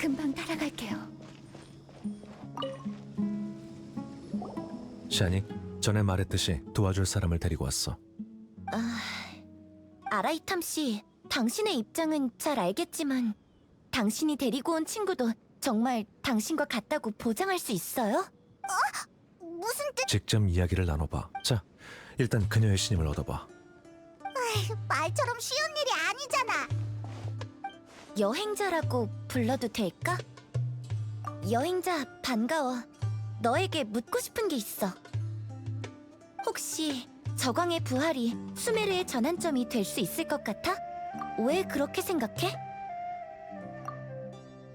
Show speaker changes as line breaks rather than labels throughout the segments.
금방 따라갈게요.
샤닉, 전에 말했듯이 도와줄 사람을 데리고 왔어.
아라이탐 씨, 당신의 입장은 잘 알겠지만 당신이 데리고 온 친구도 정말 당신과 같다고 보장할 수 있어요? 무슨 뜻?
직접 이야기를 나눠봐. 자, 일단 그녀의 신임을 얻어봐.
말처럼 쉬운 일이 아니잖아. 여행자라고 불러도 될까? 여행자 반가워. 너에게 묻고 싶은 게 있어. 혹시 저광의 부활이 수메르의 전환점이 될 수 있을 것 같아? 왜 그렇게 생각해?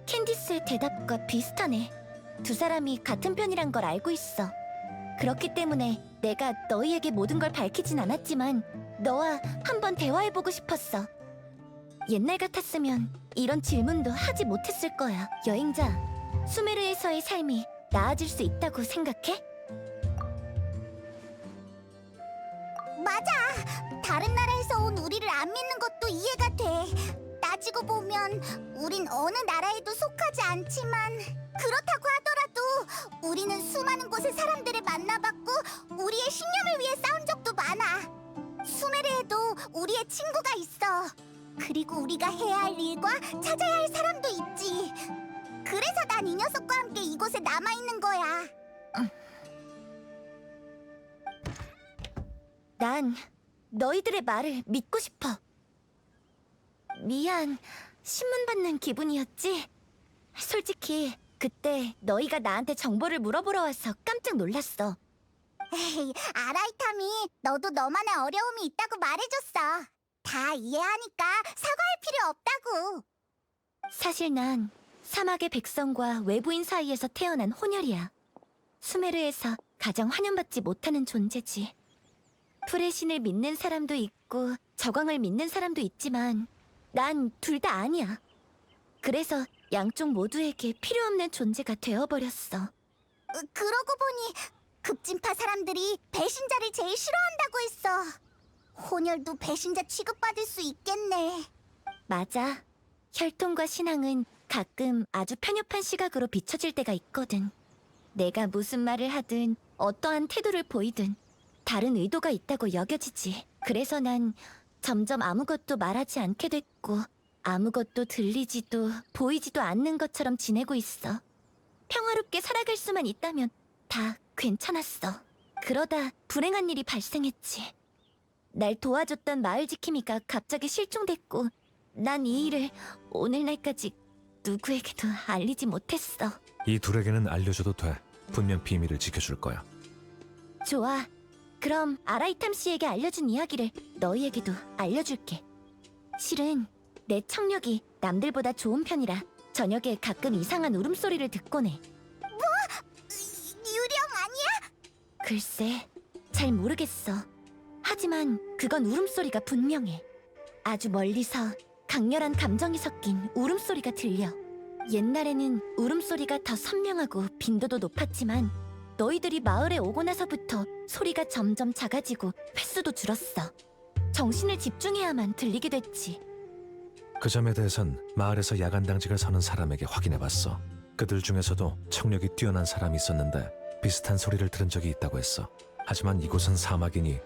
캔디스의 대답과 비슷하네. 두 사람이 같은 편이란 걸 알고 있어. 그렇기 때문에 내가 너희에게 모든 걸 밝히진 않았지만 너와 한번 대화해보고 싶었어. 옛날 같았으면 이런 질문도 하지 못했을 거야. 여행자, 수메르에서의 삶이 나아질 수 있다고 생각해? 맞아. 다른 나라에서 온 우리를 안 믿는 것도 이해가 돼. 따지고 보면 우린 어느 나라에도 속하지 않지만 그렇다고 하더라도 우리는 수많은 곳의 사람들을 만나봤고 우리의 신념을 위해 싸운 적도 많아. 수메르에도 우리의 친구가 있어. 그리고 우리가 해야 할 일과 찾아야 할 사람도 있지. 그래서 난 이 녀석과 함께 이곳에 남아있는 거야. 난 너희들의 말을 믿고 싶어. 미안, 신문 받는 기분이었지? 솔직히 그때 너희가 나한테 정보를 물어보러 와서 깜짝 놀랐어. 에이, 아라이탐이 너도 너만의 어려움이 있다고 말해줬어. 다 이해하니까 사과할 필요 없다고. 사실 난 사막의 백성과 외부인 사이에서 태어난 혼혈이야. 수메르에서 가장 환영받지 못하는 존재지. 풀의 신을 믿는 사람도 있고 저광을 믿는 사람도 있지만 난 둘 다 아니야. 그래서 양쪽 모두에게 필요 없는 존재가 되어버렸어. 그러고 보니 급진파 사람들이 배신자를 제일 싫어한다고 했어. 혼혈도 배신자 취급받을 수 있겠네. 맞아. 혈통과 신앙은 가끔 아주 편협한 시각으로 비춰질 때가 있거든. 내가 무슨 말을 하든 어떠한 태도를 보이든 다른 의도가 있다고 여겨지지. 그래서 난 점점 아무것도 말하지 않게 됐고 아무것도 들리지도 보이지도 않는 것처럼 지내고 있어. 평화롭게 살아갈 수만 있다면 다 괜찮았어. 그러다 불행한 일이 발생했지. 날 도와줬던 마을 지킴이가 갑자기 실종됐고 난 이 일을 오늘날까지 누구에게도 알리지 못했어.
이 둘에게는 알려줘도 돼. 분명 비밀을 지켜줄 거야.
좋아. 그럼 아라이탐 씨에게 알려준 이야기를 너희에게도 알려줄게. 실은 내 청력이 남들보다 좋은 편이라 저녁에 가끔 이상한 울음소리를 듣곤 해. 뭐? 유령 아니야? 글쎄, 잘 모르겠어. 하지만 그건 울음소리가 분명해. 아주 멀리서 강렬한 감정이 섞인 울음소리가 들려. 옛날에는 울음소리가 더 선명하고 빈도도 높았지만 너희들이 마을에 오고 나서부터 소리가 점점 작아지고 횟수도 줄었어. 정신을 집중해야만 들리게 됐지.
그 점에 대해선 마을에서 야간 당직을 서는 사람에게 확인해봤어. 그들 중에서도 청력이 뛰어난 사람이 있었는데 비슷한 소리를 들은 적이 있다고 했어. 하지만 이곳은 사막이니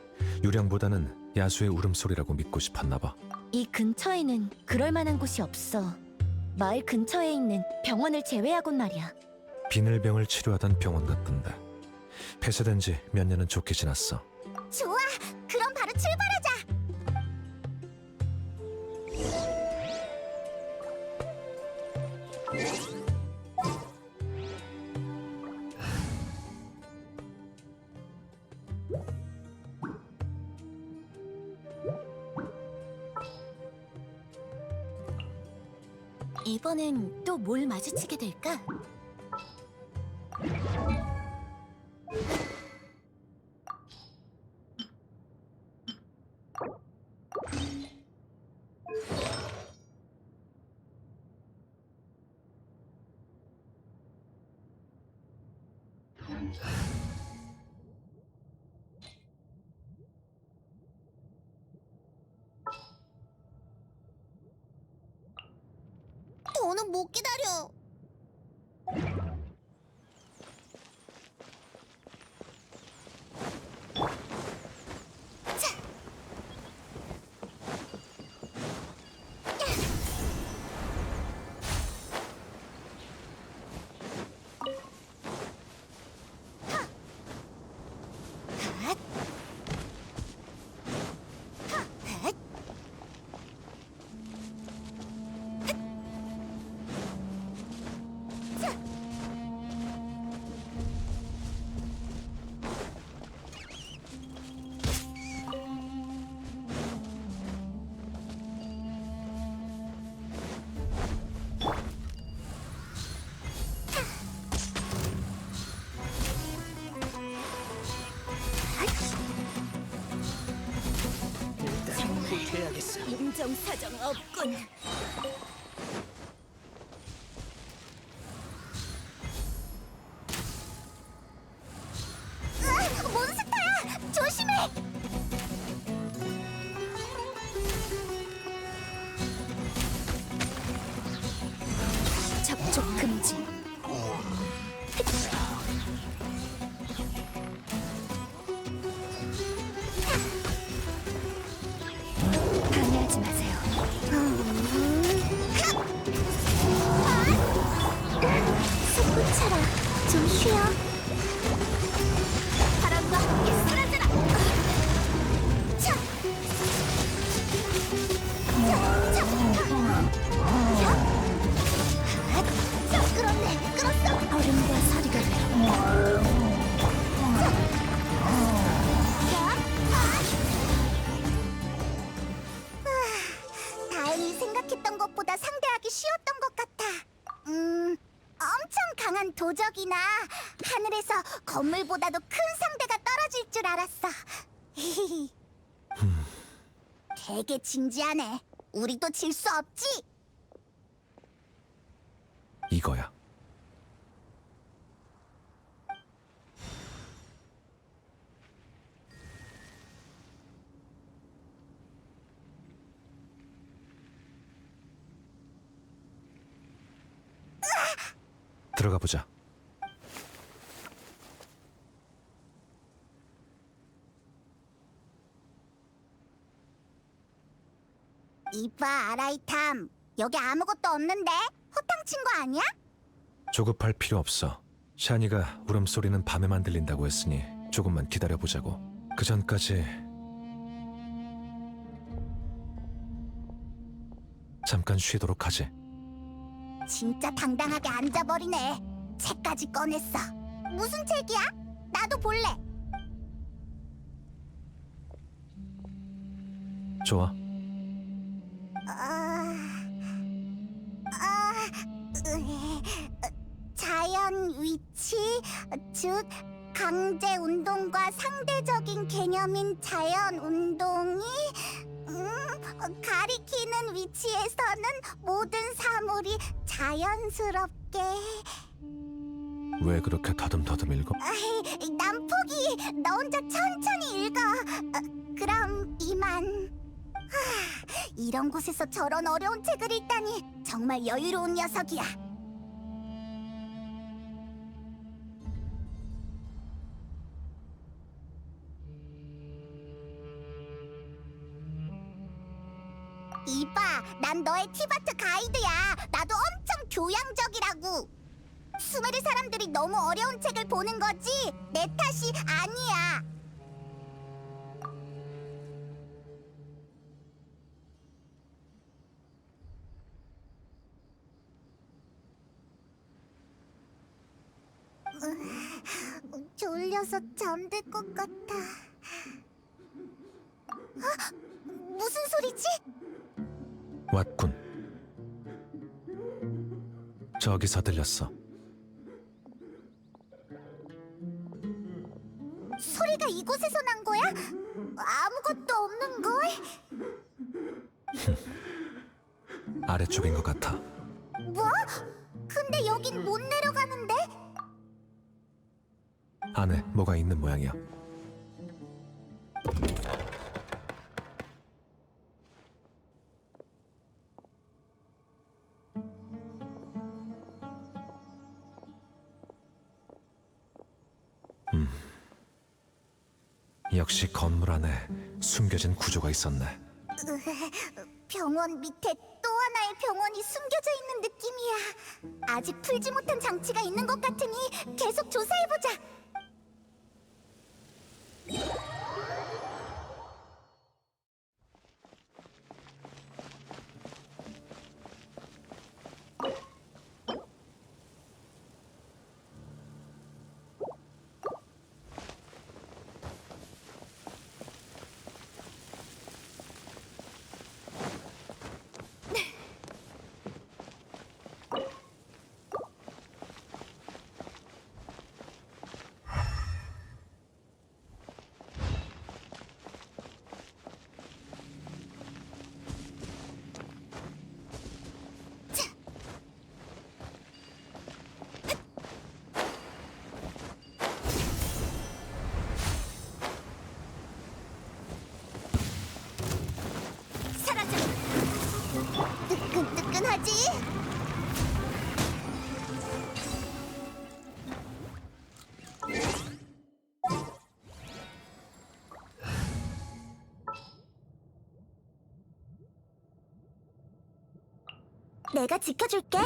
유령보다는 야수의 울음소리라고 믿고 싶었나 봐.
이 근처에는 그럴 만한 곳이 없어. 마을 근처에 있는 병원을 제외하곤 말이야.
비늘병을 치료하던 병원 같던데. 폐쇄된 지 몇 년은 좋게 지났어.
좋아, 그럼 바로 출발하자. 이번엔 또 뭘 마주치게 될까? 더는 못 기다려.
해야겠어.
인정사정 없군. 몬스터야! 조심해! 접촉 금지. 방해하지 마세요. 솟구쳐라. 좀 쉬어. 바람과 함께 쓰러져라. 차! 끌었네. 끌었어. 얼음과 서리가 돼. 다행히 생각했던 것보다 상대하기 쉬웠던 것 같아. 엄청 강한 도적이나 하늘에서 건물보다도 큰 상대가 떨어질 줄 알았어. 되게 진지하네. 우리도 질 수 없지.
이거야. 들어가 보자.
이봐, 아라이탐. 여기 아무것도 없는데? 호탕 친 거 아니야?
조급할 필요 없어. 샤니가 울음소리는 밤에만 들린다고 했으니 조금만 기다려보자고. 그 전까지 잠깐 쉬도록 하지.
진짜 당당하게 앉아버리네. 책까지 꺼냈어. 무슨 책이야? 나도 볼래.
좋아.
자연 위치, 즉 강제 운동과 상대적인 개념인 자연 운동이 가리키는 위치에서는 모든 사물이 자연스럽게.
왜 그렇게 더듬더듬 읽어?
난 포기. 너 혼자 천천히 읽어. 그럼 이만. 이런 곳에서 저런 어려운 책을 읽다니 정말 여유로운 녀석이야. 이봐, 난 너의 티바트 가이드야. 나도 엄청 교양적이라고. 수메르 사람들이 너무 어려운 책을 보는 거지 내 탓이 아니야. 졸려서 잠들 것 같아. 무슨 소리지?
왔군. 저기서 들렸어.
소리가 이곳에서 난 거야? 아무것도 없는 걸?
아래쪽인 것 같아.
뭐? 근데 여긴 못 내려가는데?
안에 뭐가 있는 모양이야. 역시 건물 안에 숨겨진 구조가 있었네.
병원 밑에 또 하나의 병원이 숨겨져 있는 느낌이야. 아직 풀지 못한 장치가 있는 것 같으니 계속 조사해보자. 어떡하지? 내가 지켜줄게.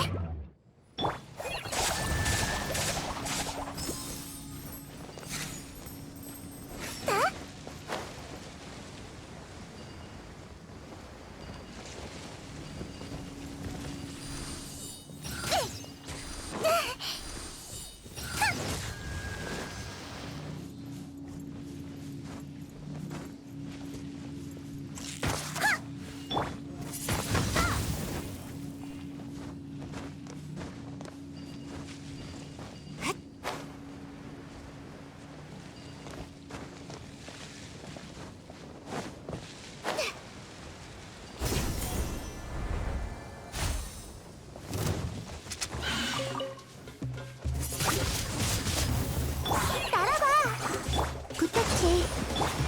부탁해,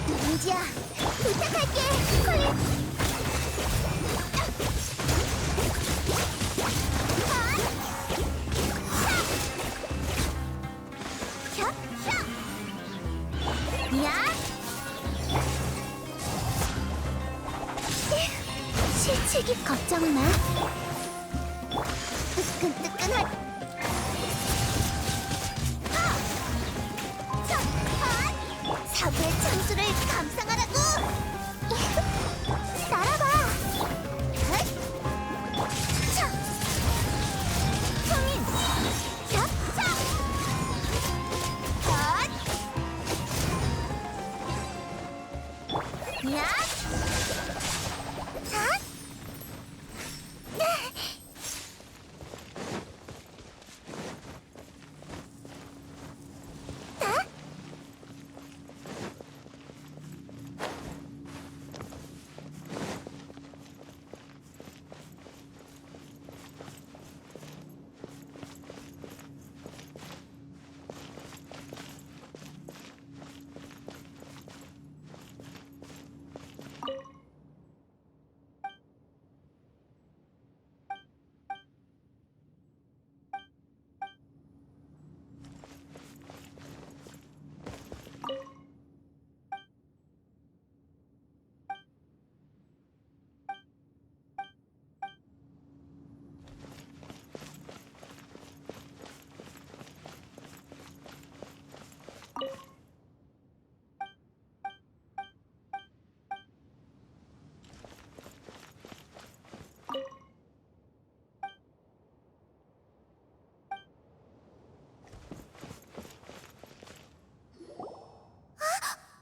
민지야. 부탁할게, 콜린. 실책이 걱정 마. 뜨끈뜨끈할. 사고의 창수를 감상하라고! 날아봐! 차! 성인! 차! 차! 야! 자!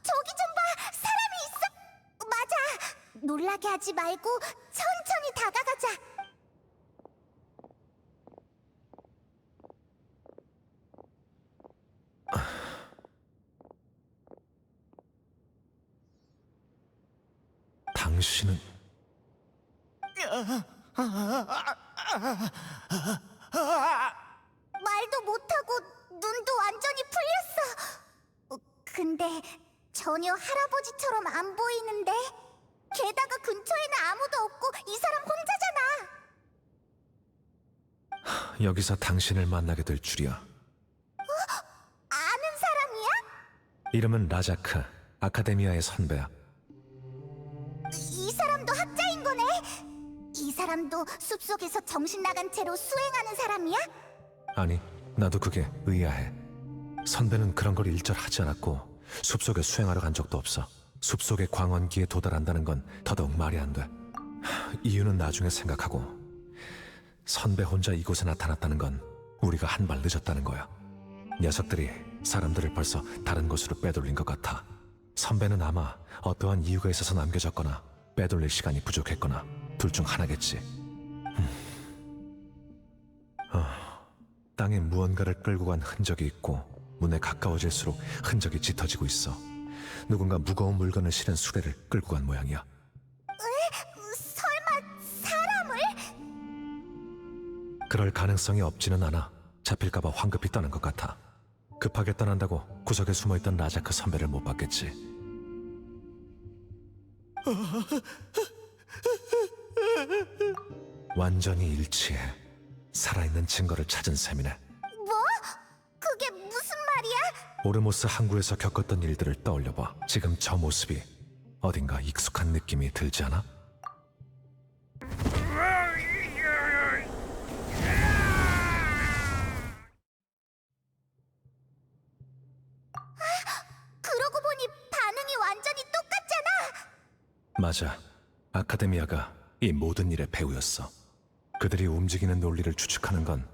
저기 좀 봐! 사람이 있어! 맞아! 놀라게 하지 말고 천천히 다가가자!
당신은
말도 못하고 눈도 완전히 풀렸어! 근데 전혀 할아버지처럼 안 보이는데? 게다가 근처에는 아무도 없고 이 사람 혼자잖아!
여기서 당신을 만나게 될 줄이야.
아는 사람이야?
이름은 라자크, 아카데미아의 선배야.
이 사람도 학자인 거네? 이 사람도 숲속에서 정신 나간 채로 수행하는 사람이야?
아니, 나도 그게 의아해. 선배는 그런 걸 일절하지 않았고 숲속에 수행하러 간 적도 없어. 숲속의 광원기에 도달한다는 건 더더욱 말이 안 돼. 이유는 나중에 생각하고, 선배 혼자 이곳에 나타났다는 건 우리가 한 발 늦었다는 거야. 녀석들이 사람들을 벌써 다른 곳으로 빼돌린 것 같아. 선배는 아마 어떠한 이유가 있어서 남겨졌거나 빼돌릴 시간이 부족했거나 둘 중 하나겠지. 땅에 무언가를 끌고 간 흔적이 있고 문에 가까워질수록 흔적이 짙어지고 있어. 누군가 무거운 물건을 실은 수레를 끌고 간 모양이야.
설마 사람을?
그럴 가능성이 없지는 않아. 잡힐까봐 황급히 떠난 것 같아. 급하게 떠난다고 구석에 숨어있던 라자크 선배를 못 봤겠지. 완전히 일치해. 살아있는 증거를 찾은 셈이네.
뭐? 그게 무슨 말이야?
오르모스 항구에서 겪었던 일들을 떠올려봐. 지금 저 모습이 어딘가 익숙한 느낌이 들지 않아?
그러고 보니 반응이 완전히 똑같잖아.
맞아. 아카데미아가 이 모든 일의 배우였어. 그들이 움직이는 논리를 추측하는 건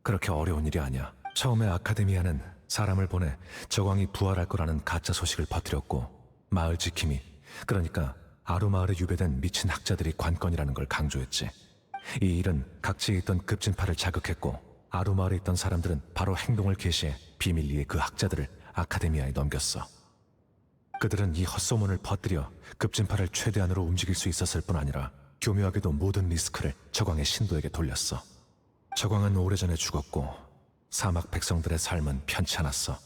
그렇게 어려운 일이 아니야. 처음에 아카데미아는 사람을 보내 저광이 부활할 거라는 가짜 소식을 퍼뜨렸고, 마을 지킴이, 그러니까 아루마을에 유배된 미친 학자들이 관건이라는 걸 강조했지. 이 일은 각지에 있던 급진파를 자극했고, 아루마을에 있던 사람들은 바로 행동을 개시해 비밀리에 그 학자들을 아카데미아에 넘겼어. 그들은 이 헛소문을 퍼뜨려 급진파를 최대한으로 움직일 수 있었을 뿐 아니라 교묘하게도 모든 리스크를 저광의 신도에게 돌렸어. 저광은 오래전에 죽었고 사막 백성들의 삶은 편치 않았어.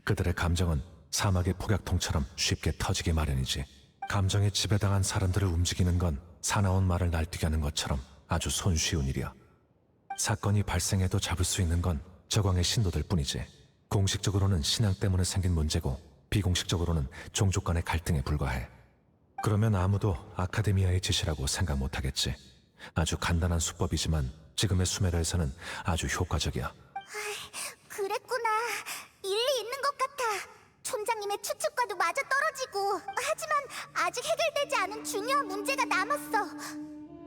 그들의 감정은 사막의 폭약통처럼 쉽게 터지기 마련이지. 감정에 지배당한 사람들을 움직이는 건 사나운 말을 날뛰게 하는 것처럼 아주 손쉬운 일이야. 사건이 발생해도 잡을 수 있는 건 저광의 신도들 뿐이지. 공식적으로는 신앙 때문에 생긴 문제고 비공식적으로는 종족 간의 갈등에 불과해. 그러면 아무도 아카데미아의 짓이라고 생각 못하겠지. 아주 간단한 수법이지만 지금의 수메르에서는 아주 효과적이야.
그랬구나. 일리 있는 것 같아. 촌장님의 추측과도 맞아 떨어지고. 하지만 아직 해결되지 않은 중요한 문제가 남았어.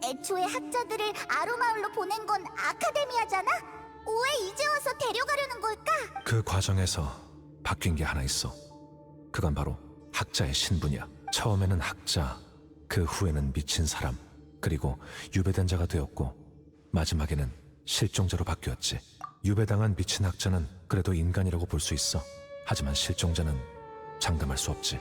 애초에 학자들을 아루마을로 보낸 건 아카데미아잖아? 왜 이제 와서 데려가려는 걸까?
그 과정에서 바뀐 게 하나 있어. 그건 바로 학자의 신분이야. 처음에는 학자, 그 후에는 미친 사람, 그리고 유배된 자가 되었고 마지막에는 실종자로 바뀌었지. 유배당한 미친 학자는 그래도 인간이라고 볼 수 있어. 하지만 실종자는 장담할 수 없지.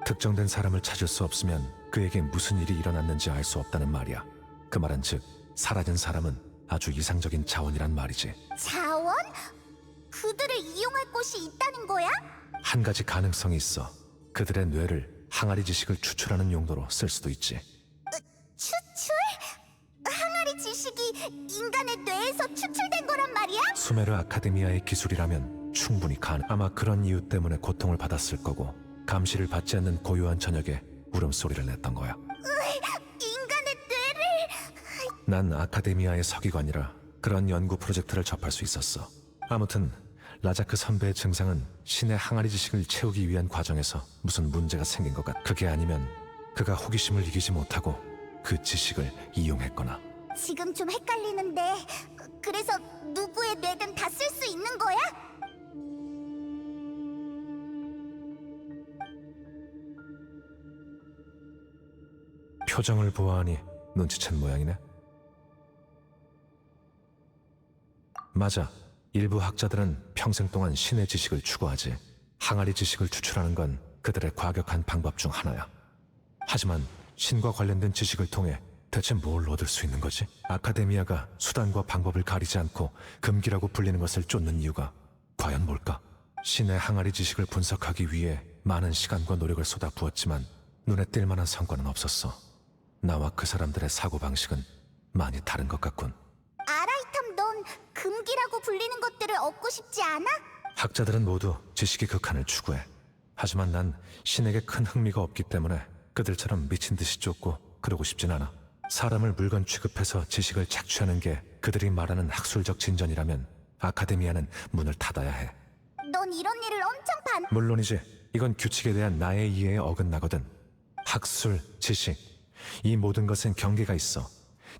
특정된 사람을 찾을 수 없으면 그에게 무슨 일이 일어났는지 알 수 없다는 말이야. 그 말은 즉 사라진 사람은 아주 이상적인 자원이란 말이지.
자원? 그들을 이용할 곳이 있다는 거야?
한 가지 가능성이 있어. 그들의 뇌를 항아리 지식을 추출하는 용도로 쓸 수도 있지.
추출? 항아리 지식이 인간의 뇌에서 추출된 거란 말이야?
수메르 아카데미아의 기술이라면 충분히 가능. 아마 그런 이유 때문에 고통을 받았을 거고 감시를 받지 않는 고요한 저녁에 울음소리를 냈던 거야.
인간의 뇌를...
난 아카데미아의 서기관이라 그런 연구 프로젝트를 접할 수 있었어. 아무튼 라자크 선배의 증상은 신의 항아리 지식을 채우기 위한 과정에서 무슨 문제가 생긴 것 같아. 그게 아니면 그가 호기심을 이기지 못하고 그 지식을 이용했거나.
지금 좀 헷갈리는데 그래서 누구의 뇌든 다 쓸 수 있는 거야?
표정을 보아하니 눈치챈 모양이네. 맞아. 일부 학자들은 평생 동안 신의 지식을 추구하지. 항아리 지식을 추출하는 건 그들의 과격한 방법 중 하나야. 하지만 신과 관련된 지식을 통해 대체 뭘 얻을 수 있는 거지? 아카데미아가 수단과 방법을 가리지 않고 금기라고 불리는 것을 쫓는 이유가 과연 뭘까? 신의 항아리 지식을 분석하기 위해 많은 시간과 노력을 쏟아부었지만 눈에 띌 만한 성과는 없었어. 나와 그 사람들의 사고방식은 많이 다른 것 같군.
아라이탐, 넌 금기라고 불리는 것들을 얻고 싶지 않아?
학자들은 모두 지식의 극한을 추구해. 하지만 난 신에게 큰 흥미가 없기 때문에 그들처럼 미친 듯이 쫓고 그러고 싶진 않아. 사람을 물건 취급해서 지식을 착취하는 게 그들이 말하는 학술적 진전이라면 아카데미아는 문을 닫아야 해.
넌 이런 일을 엄청
물론이지. 이건 규칙에 대한 나의 이해에 어긋나거든. 학술, 지식, 이 모든 것엔 경계가 있어.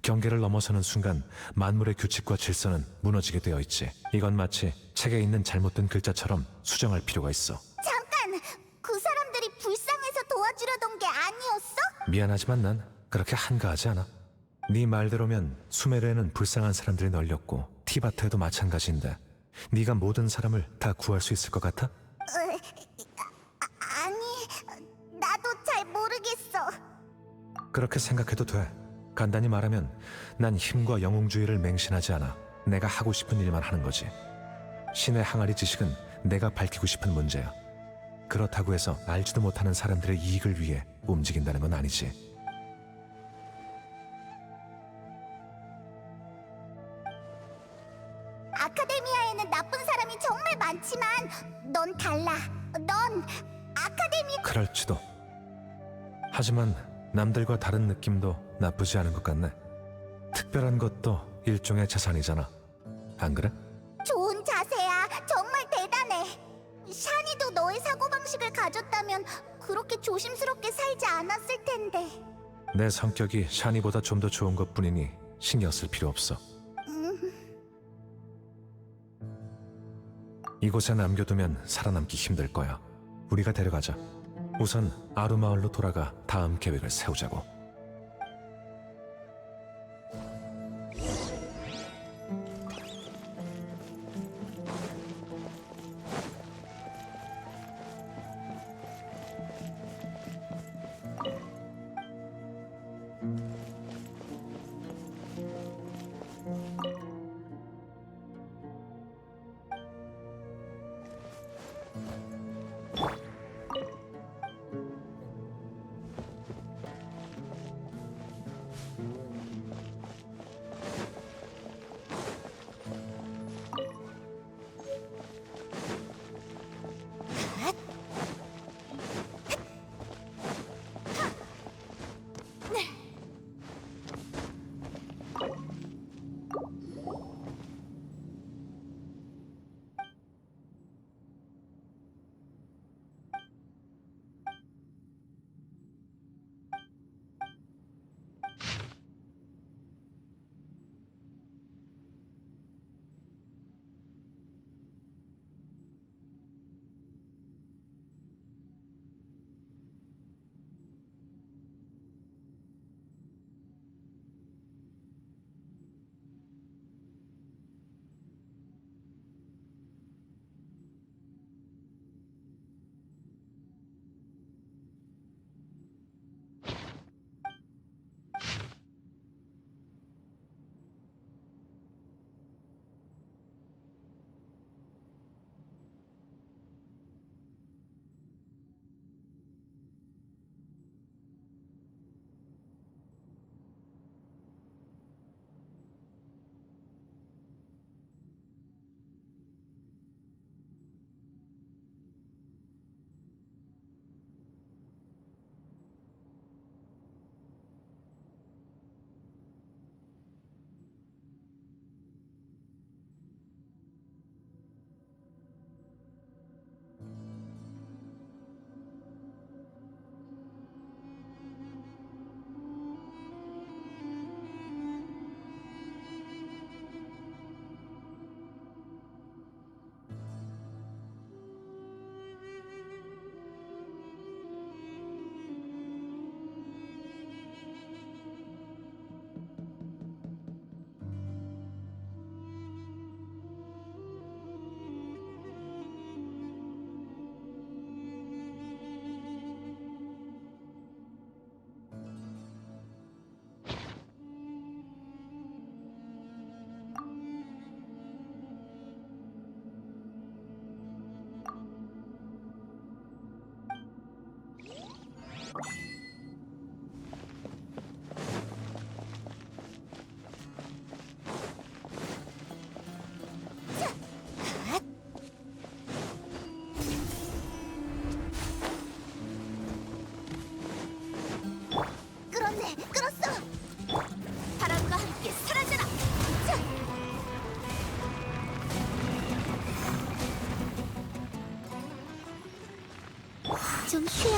경계를 넘어서는 순간 만물의 규칙과 질서는 무너지게 되어 있지. 이건 마치 책에 있는 잘못된 글자처럼 수정할 필요가 있어.
잠깐! 그 사람들이 불쌍해서 도와주려던 게 아니었어?
미안하지만 난 그렇게 한가하지 않아. 네 말대로면 수메르에는 불쌍한 사람들이 널렸고 티바트에도 마찬가지인데 네가 모든 사람을 다 구할 수 있을 것 같아?
아니, 나도 잘 모르겠어.
그렇게 생각해도 돼. 간단히 말하면 난 힘과 영웅주의를 맹신하지 않아. 내가 하고 싶은 일만 하는 거지. 신의 항아리 지식은 내가 밝히고 싶은 문제야. 그렇다고 해서 알지도 못하는 사람들의 이익을 위해 움직인다는 건 아니지. 그럴지도. 하지만 남들과 다른 느낌도 나쁘지 않은 것 같네. 특별한 것도 일종의 자산이잖아. 안 그래?
좋은 자세야. 정말 대단해. 샤니도 너의 사고방식을 가졌다면 그렇게 조심스럽게 살지 않았을 텐데.
내 성격이 샤니보다 좀 더 좋은 것뿐이니 신경 쓸 필요 없어. 이곳에 남겨두면 살아남기 힘들 거야. 우리가 데려가자. 우선 아루마을로 돌아가 다음 계획을 세우자고.
좀 쉬어.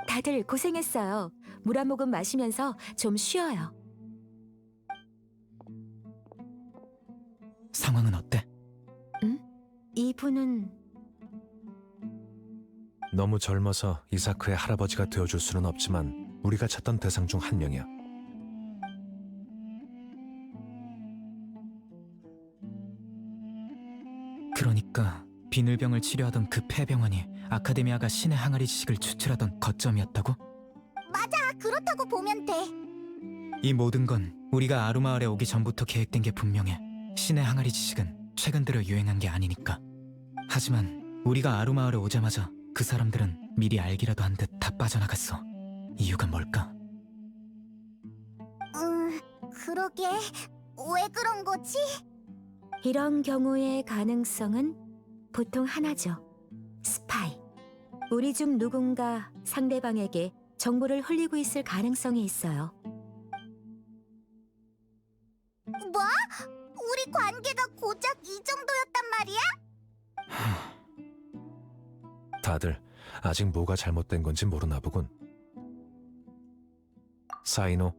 다들 고생했어요. 물 한 모금 마시면서 좀 쉬어요.
상황은 어때?
이분은
너무 젊어서 이사크의 할아버지가 되어줄 수는 없지만 우리가 찾던 대상 중 한 명이야.
그러니까 비늘병을 치료하던 그 폐병원이 아카데미아가 신의 항아리 지식을 추출하던 거점이었다고?
그렇다고 보면 돼.
이 모든 건 우리가 아루마을에 오기 전부터 계획된 게 분명해. 신의 항아리 지식은 최근 들어 유행한 게 아니니까. 하지만 우리가 아루마을에 오자마자 그 사람들은 미리 알기라도 한 듯 다 빠져나갔어. 이유가 뭘까?
그러게. 왜 그런 거지?
이런 경우의 가능성은 보통 하나죠. 스파이. 우리 중 누군가 상대방에게 정보를 흘리고 있을 가능성이 있어요.
뭐? 우리 관계가 고작 이 정도였단 말이야?
다들 아직 뭐가 잘못된 건지 모르나 보군. 사이노,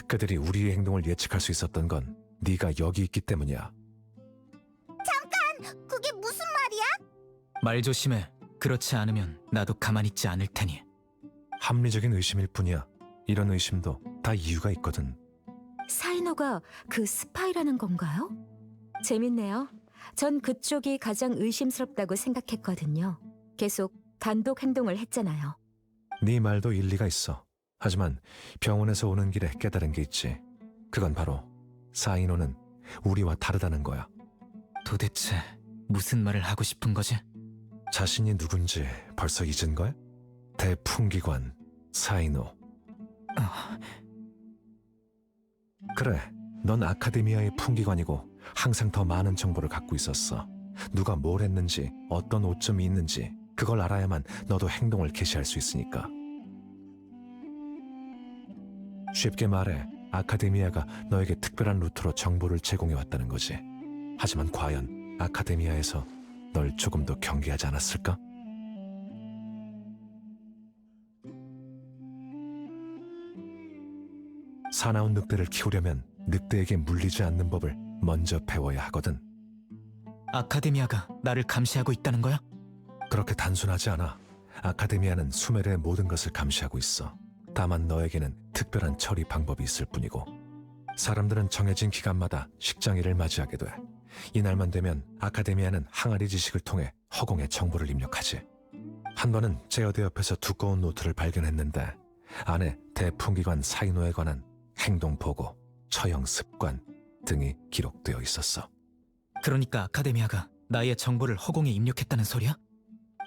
그들이 우리의 행동을 예측할 수 있었던 건 네가 여기 있기 때문이야.
그게 무슨 말이야?
말 조심해. 그렇지 않으면 나도 가만히 있지 않을 테니.
합리적인 의심일 뿐이야. 이런 의심도 다 이유가 있거든.
사이노가 그 스파이라는 건가요? 재밌네요. 전 그쪽이 가장 의심스럽다고 생각했거든요. 계속 단독 행동을 했잖아요.
네 말도 일리가 있어. 하지만 병원에서 오는 길에 깨달은 게 있지. 그건 바로 사이노는 우리와 다르다는 거야.
도대체 무슨 말을 하고 싶은 거지?
자신이 누군지 벌써 잊은 걸? 대풍기관 사이노. 그래, 넌 아카데미아의 풍기관이고 항상 더 많은 정보를 갖고 있었어. 누가 뭘 했는지, 어떤 오점이 있는지 그걸 알아야만 너도 행동을 개시할 수 있으니까. 쉽게 말해, 아카데미아가 너에게 특별한 루트로 정보를 제공해왔다는 거지. 하지만 과연 아카데미아에서 널 조금 더 경계하지 않았을까? 사나운 늑대를 키우려면 늑대에게 물리지 않는 법을 먼저 배워야 하거든.
아카데미아가 나를 감시하고 있다는 거야?
그렇게 단순하지 않아. 아카데미아는 수메르의 모든 것을 감시하고 있어. 다만 너에게는 특별한 처리 방법이 있을 뿐이고. 사람들은 정해진 기간마다 식장일을 맞이하게 돼. 이날만 되면 아카데미아는 항아리 지식을 통해 허공에 정보를 입력하지. 한 번은 제어대 옆에서 두꺼운 노트를 발견했는데 안에 대풍기관 사이노에 관한 행동 보고, 처형 습관 등이 기록되어 있었어.
그러니까 아카데미아가 나의 정보를 허공에 입력했다는 소리야?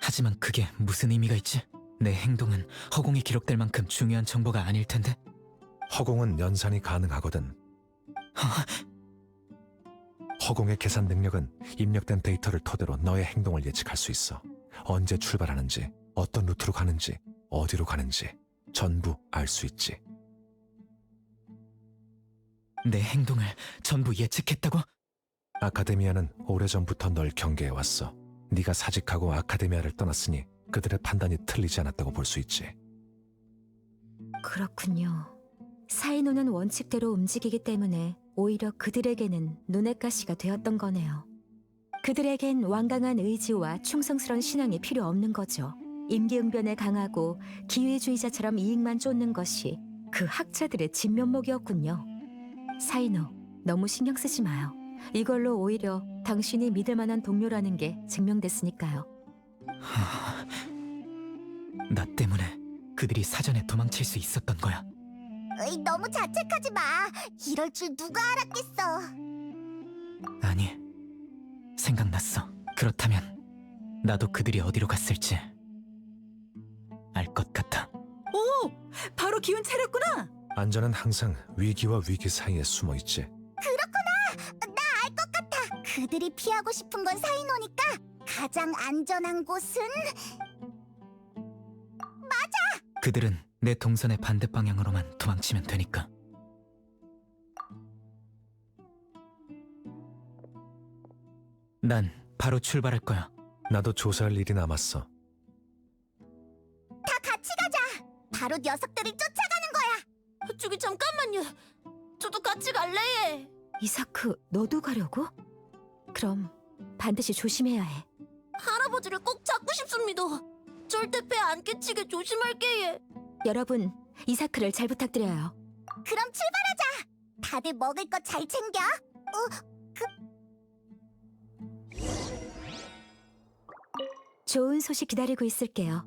하지만 그게 무슨 의미가 있지? 내 행동은 허공에 기록될 만큼 중요한 정보가 아닐 텐데.
허공은 연산이 가능하거든. 허공의 계산 능력은 입력된 데이터를 토대로 너의 행동을 예측할 수 있어. 언제 출발하는지, 어떤 루트로 가는지, 어디로 가는지 전부 알 수 있지.
내 행동을 전부 예측했다고?
아카데미아는 오래전부터 널 경계해왔어. 네가 사직하고 아카데미아를 떠났으니 그들의 판단이 틀리지 않았다고 볼 수 있지.
그렇군요. 사이노는 원칙대로 움직이기 때문에 오히려 그들에게는 눈엣 가시가 되었던 거네요. 그들에겐 완강한 의지와 충성스러운 신앙이 필요 없는 거죠. 임기응변에 강하고 기회주의자처럼 이익만 쫓는 것이 그 학자들의 진면목이었군요. 사이노, 너무 신경 쓰지 마요. 이걸로 오히려 당신이 믿을 만한 동료라는 게 증명됐으니까요.
나 때문에 그들이 사전에 도망칠 수 있었던 거야.
너무 자책하지 마. 이럴 줄 누가 알았겠어.
아니, 생각났어. 그렇다면 나도 그들이 어디로 갔을지 알 것 같아.
오! 바로 기운 차렸구나!
안전은 항상 위기와 위기 사이에 숨어 있지.
나 알 것 같아. 그들이 피하고 싶은 건 사이노니까 가장 안전한 곳은
그들은 내 동선의 반대 방향으로만 도망치면 되니까. 난 바로 출발할 거야.
나도 조사할 일이 남았어.
바로 녀석들을 쫓아가는 거야. 저기 잠깐만요. 저도 같이 갈래.
이사크, 너도 가려고? 그럼 반드시 조심해야 해.
할아버지를 꼭 잡고 싶습니다. 절대 배 안 끼치게 조심할게.
여러분, 이사크를 잘 부탁드려요.
그럼 출발하자. 다들 먹을 거 잘 챙겨.
좋은 소식 기다리고 있을게요.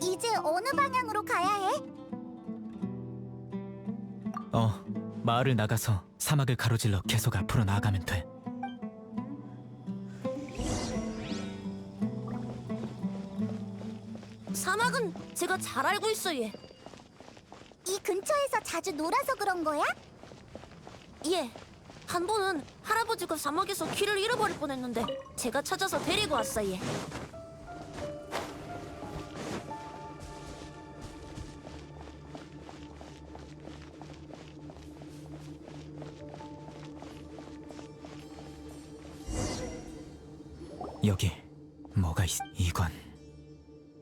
이제 어느 방향으로 가야 해?
마을을 나가서 사막을 가로질러 계속 앞으로 나아가면 돼.
사막은 제가 잘 알고 있어, 얘. 이 근처에서 자주 놀아서 그런 거야? 예. 한 번은 할아버지가 사막에서 길을 잃어버릴 뻔했는데 제가 찾아서 데리고 왔어, 얘.
여기 뭐가 이건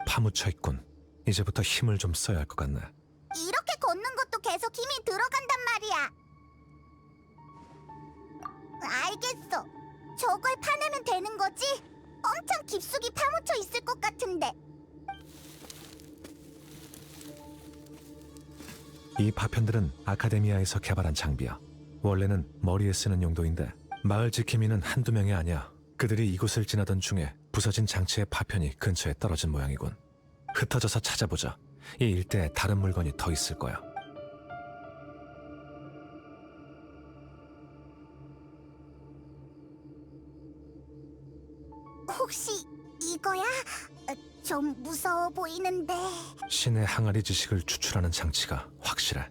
파묻혀 있군. 이제부터 힘을 좀 써야 할 것 같네.
이렇게 걷는 것도 계속 힘이 들어간단 말이야. 알겠어. 저걸 파내면 되는 거지? 엄청 깊숙이 파묻혀 있을 것 같은데.
이 파편들은 아카데미아에서 개발한 장비야. 원래는 머리에 쓰는 용도인데 마을 지킴이는 한두 명이 아니야. 그들이 이곳을 지나던 중에 부서진 장치의 파편이 근처에 떨어진 모양이군. 흩어져서 찾아보자. 이 일대에 다른 물건이 더 있을 거야.
혹시 이거야? 좀 무서워 보이는데.
신의 항아리 지식을 추출하는 장치가 확실해.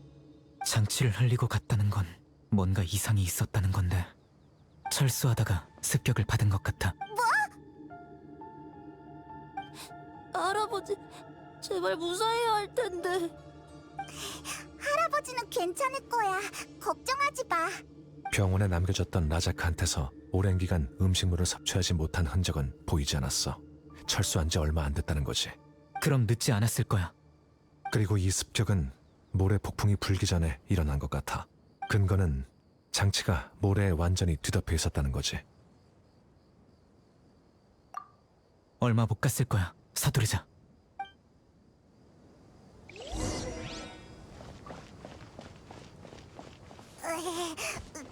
장치를 흘리고 갔다는 건 뭔가 이상이 있었다는 건데 철수하다가 습격을 받은 것 같아.
할아버지, 제발 무사해야 할 텐데. 할아버지는 괜찮을 거야. 걱정하지 마.
병원에 남겨졌던 라자크한테서 오랜 기간 음식물을 섭취하지 못한 흔적은 보이지 않았어. 철수한 지 얼마 안 됐다는 거지.
그럼 늦지 않았을 거야.
그리고 이 습격은 모래 폭풍이 불기 전에 일어난 것 같아. 근거는 장치가 모래에 완전히 뒤덮여 있었다는 거지.
얼마 못 갔을 거야. 서두르자.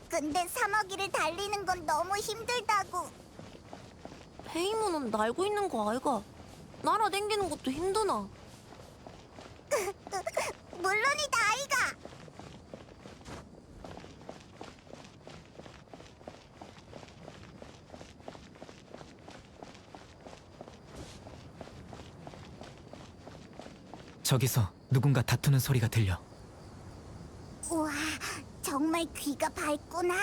근데 사마귀를 달리는 건 너무 힘들다고. 페이몬은 날고 있는 거 아이가? 날아댕기는 것도 힘드나? 물론이다, 아이가.
저기서 누군가 다투는 소리가 들려.
우와, 정말 귀가 밝구나.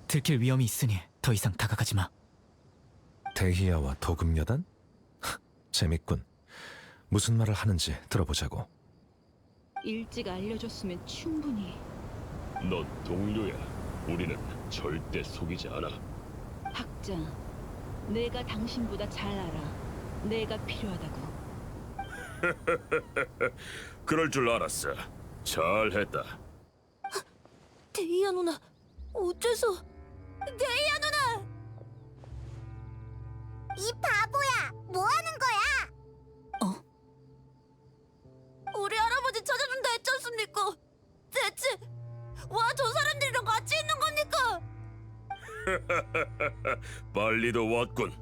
들킬 위험이 있으니 더 이상 다가가지 마.
데히아와 도금여단? 재밌군. 무슨 말을 하는지 들어보자고.
일찍 알려줬으면 충분히.
넌 동료야. 우리는 절대 속이지 않아.
학장, 내가 당신보다 잘 알아. 내가 필요하다고.
그럴 줄 알았어. 잘했다.
데이아 누나, 어째서? 데이아 누나! 이 바보야, 뭐 하는 거야? 우리 할아버지 찾아준다 했지 않습니까? 대체 와 저 사람들이랑 같이 있는 겁니까?
빨리도 왔군.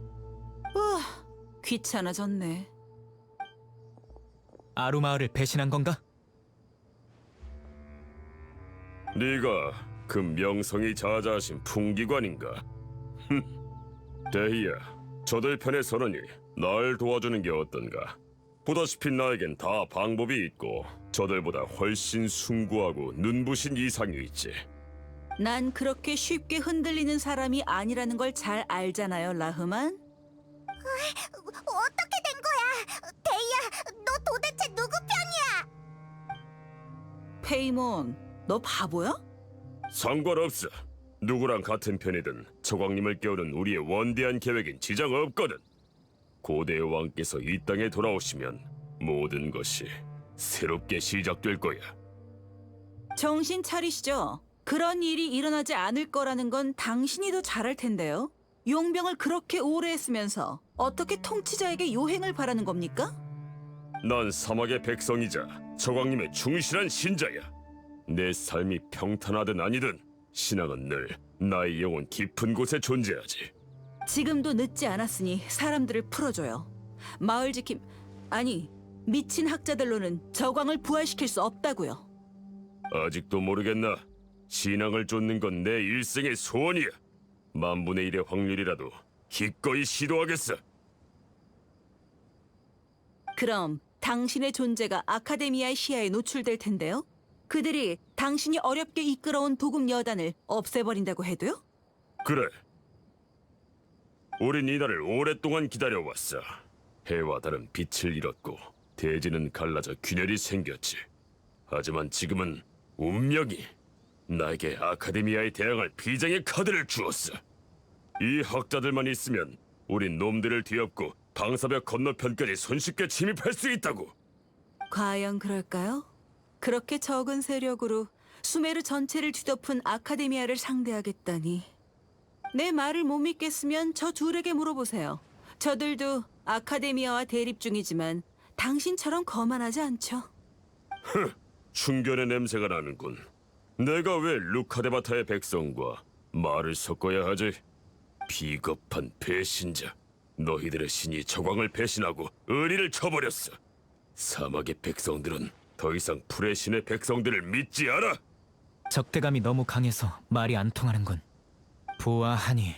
귀찮아졌네.
아루 마을을 배신한 건가?
네가 그 명성이 자자하신 풍기관인가? 데이야, 저들 편에 서느니 날 도와주는 게 어떤가? 보다시피 나에겐 다 방법이 있고 저들보다 훨씬 숭고하고 눈부신 이상이 있지.
난 그렇게 쉽게 흔들리는 사람이 아니라는 걸 잘 알잖아요, 라흐만.
어떻게 된 거야? 데이아, 너 도대체 누구 편이야?
페이몬, 너 바보야?
상관없어. 누구랑 같은 편이든 저광님을 깨우는 우리의 원대한 계획엔 지장 없거든. 고대의 왕께서 이 땅에 돌아오시면 모든 것이 새롭게 시작될 거야.
정신 차리시죠. 그런 일이 일어나지 않을 거라는 건 당신이 더 잘할 텐데요. 용병을 그렇게 오래 했으면서 어떻게 통치자에게 요행을 바라는 겁니까?
난 사막의 백성이자 저광님의 충실한 신자야. 내 삶이 평탄하든 아니든 신앙은 늘 나의 영혼 깊은 곳에 존재하지.
지금도 늦지 않았으니 사람들을 풀어줘요. 마을 지킴... 아니, 미친 학자들로는 저광을 부활시킬 수 없다고요.
아직도 모르겠나? 신앙을 쫓는 건 내 일생의 소원이야. 만분의 일의 확률이라도 기꺼이 시도하겠어.
그럼 당신의 존재가 아카데미아의 시야에 노출될 텐데요? 그들이 당신이 어렵게 이끌어온 도금 여단을 없애버린다고 해도요?
그래. 우린 이 날을 오랫동안 기다려왔어. 해와 달은 빛을 잃었고 대지는 갈라져 균열이 생겼지. 하지만 지금은 운명이 나에게 아카데미아에 대항할 비장의 카드를 주었어. 이 학자들만 있으면 우린 놈들을 뒤엎고 방사벽 건너편까지 손쉽게 침입할 수 있다고.
과연 그럴까요? 그렇게 적은 세력으로 수메르 전체를 뒤덮은 아카데미아를 상대하겠다니. 내 말을 못 믿겠으면 저 둘에게 물어보세요. 저들도 아카데미아와 대립 중이지만 당신처럼 거만하지 않죠.
충견의 냄새가 나는군. 내가 왜 루카데바타의 백성과 말을 섞어야 하지? 비겁한 배신자. 너희들의 신이 저광을 배신하고 의리를 쳐버렸어. 사막의 백성들은 더 이상 풀의 신의 백성들을 믿지 않아.
적대감이 너무 강해서 말이 안 통하는군. 보아하니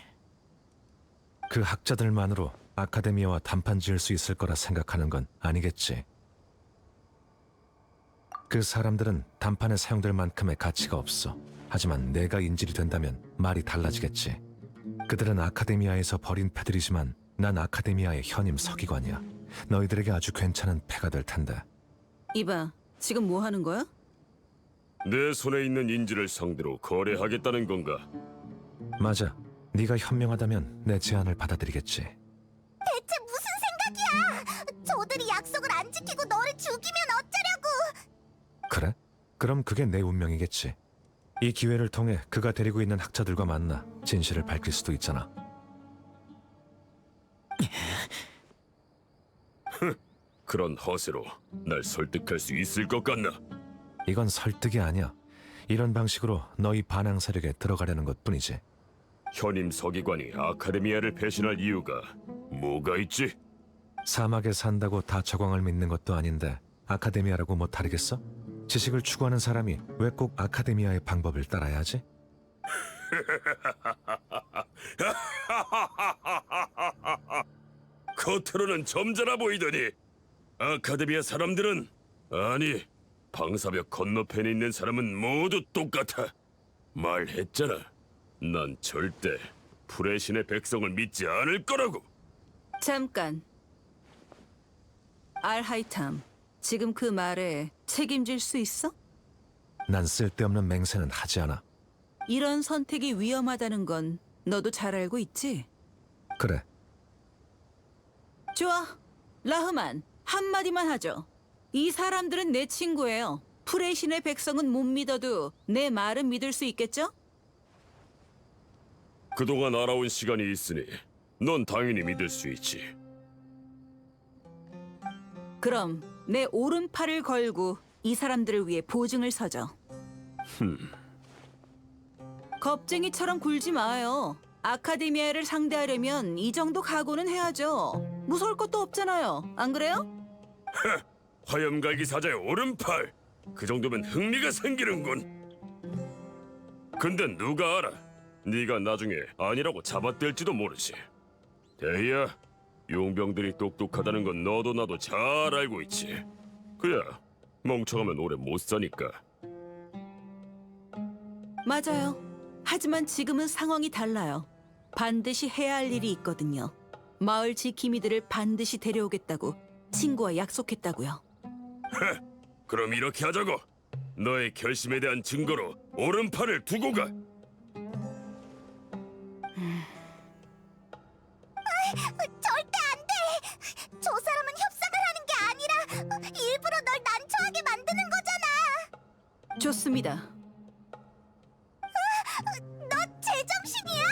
그 학자들만으로 아카데미아와 단판 지을 수 있을 거라 생각하는 건 아니겠지. 그 사람들은 단판에 사용될 만큼의 가치가 없어. 하지만 내가 인질이 된다면 말이 달라지겠지. 그들은 아카데미아에서 버린 패들이지만 난 아카데미아의 현임 서기관이야. 너희들에게 아주 괜찮은 패가 될 텐데.
이봐, 지금 뭐 하는 거야?
내 손에 있는 인질을 상대로 거래하겠다는 건가?
맞아. 네가 현명하다면 내 제안을 받아들이겠지.
대체 무슨 생각이야? 저들이 약속을 안 지키고 너를 죽이면 어쩌려고?
그래? 그럼 그게 내 운명이겠지. 이 기회를 통해 그가 데리고 있는 학자들과 만나 진실을 밝힐 수도 있잖아.
그런 허세로 날 설득할 수 있을 것 같나?
이건 설득이 아니야. 이런 방식으로 너희 반항 세력에 들어가려는 것뿐이지.
현임 서기관이 아카데미아를 배신할 이유가 뭐가 있지?
사막에 산다고 다 저광을 믿는 것도 아닌데 아카데미아라고 뭐 다르겠어? 지식을 추구하는 사람이 왜 꼭 아카데미아의 방법을 따라야 하지?
겉으로는 점잖아 보이더니 아카데미아 사람들은, 아니, 방사벽 건너편에 있는 사람은 모두 똑같아. 말했잖아. 난 절대 풀의 신의 백성을 믿지 않을 거라고.
잠깐. 알하이탐, 지금 그 말에 책임질 수 있어?
난 쓸데없는 맹세는 하지 않아.
이런 선택이 위험하다는 건 너도 잘 알고 있지?
그래,
좋아. 라흐만, 한마디만 하죠. 이 사람들은 내 친구예요. 풀의 신의 백성은 못 믿어도 내 말은 믿을 수 있겠죠?
그동안 알아온 시간이 있으니 넌 당연히 믿을 수 있지.
그럼 내 오른팔을 걸고 이 사람들을 위해 보증을 서죠. 겁쟁이처럼 굴지 마요. 아카데미아를 상대하려면 이 정도 각오는 해야죠. 무서울 것도 없잖아요. 안 그래요?
화염갈기 사자의 오른팔. 그 정도면 흥미가 생기는군. 근데 누가 알아? 네가 나중에 아니라고 잡아댈지도 모르지. 대희야, 용병들이 똑똑하다는 건 너도 나도 잘 알고 있지. 그야 멍청하면 오래 못 사니까.
맞아요. 하지만 지금은 상황이 달라요. 반드시 해야 할 일이 있거든요. 마을 지킴이들을 반드시 데려오겠다고 친구와 약속했다고요.
그럼 이렇게 하자고. 너의 결심에 대한 증거로 오른팔을 두고 가.
절대 안 돼. 저 사람은 협상을 하는 게 아니라 일부러 널 난처하게 만드는 거잖아.
좋습니다.
너 제정신이야?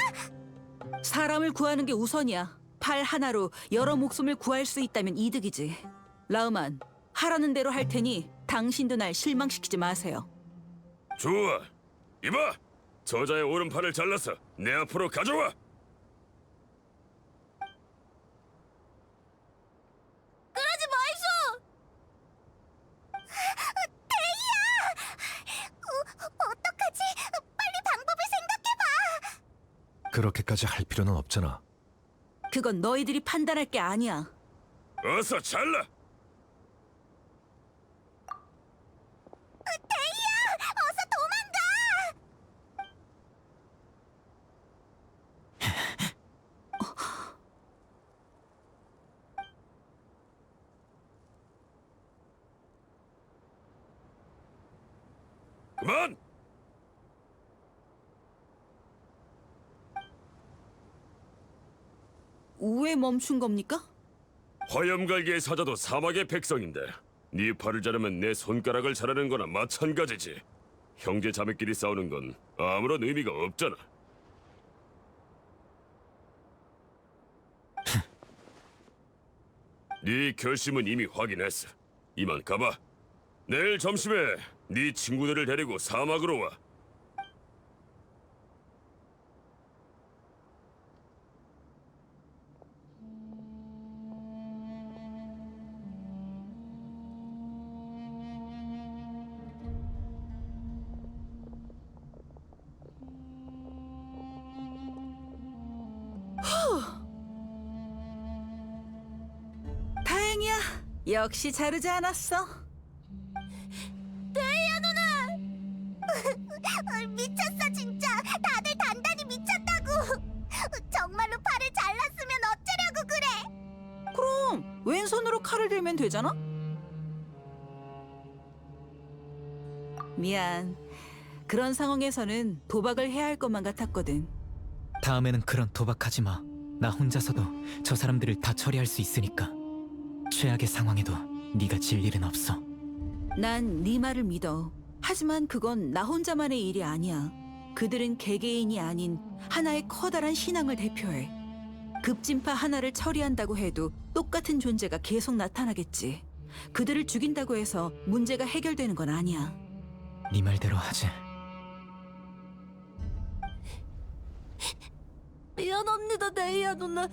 사람을 구하는 게 우선이야. 팔 하나로 여러 목숨을 구할 수 있다면 이득이지. 라흐만, 하라는 대로 할 테니 당신도 날 실망시키지 마세요.
좋아. 이봐, 저자의 오른팔을 잘라서 내 앞으로 가져와.
그러지 마이소. 대희야. 어떡하지? 빨리 방법을 생각해봐.
그렇게까지 할 필요는 없잖아.
그건 너희들이 판단할 게 아니야.
어서 잘라.
어서 도망가.
그만.
왜 멈춘 겁니까?
화염갈기의 사자도 사막의 백성인데 네 팔을 자르면 내 손가락을 자르는 거나 마찬가지지. 형제 자매끼리 싸우는 건 아무런 의미가 없잖아. 네 결심은 이미 확인했어. 이만 가봐. 내일 점심에 네 친구들을 데리고 사막으로 와.
다행이야. 역시 자르지 않았어.
미쳤어 진짜. 다들 단단히 미쳤다고. 정말로 팔을 잘랐으면 어쩌려고 그래.
그럼 왼손으로 칼을 들면 되잖아? 미안. 그런 상황에서는 도박을 해야 할 것만 같았거든.
다음에는 그런 도박하지 마. 나 혼자서도 저 사람들을 다 처리할 수 있으니까. 최악의 상황에도 네가 질 일은 없어.
난 네 말을 믿어. 하지만 그건 나 혼자만의 일이 아니야. 그들은 개개인이 아닌 하나의 커다란 신앙을 대표해. 급진파 하나를 처리한다고 해도 똑같은 존재가 계속 나타나겠지. 그들을 죽인다고 해서 문제가 해결되는 건 아니야.
네 말대로 하지.
미안합니다, 데이아 누나.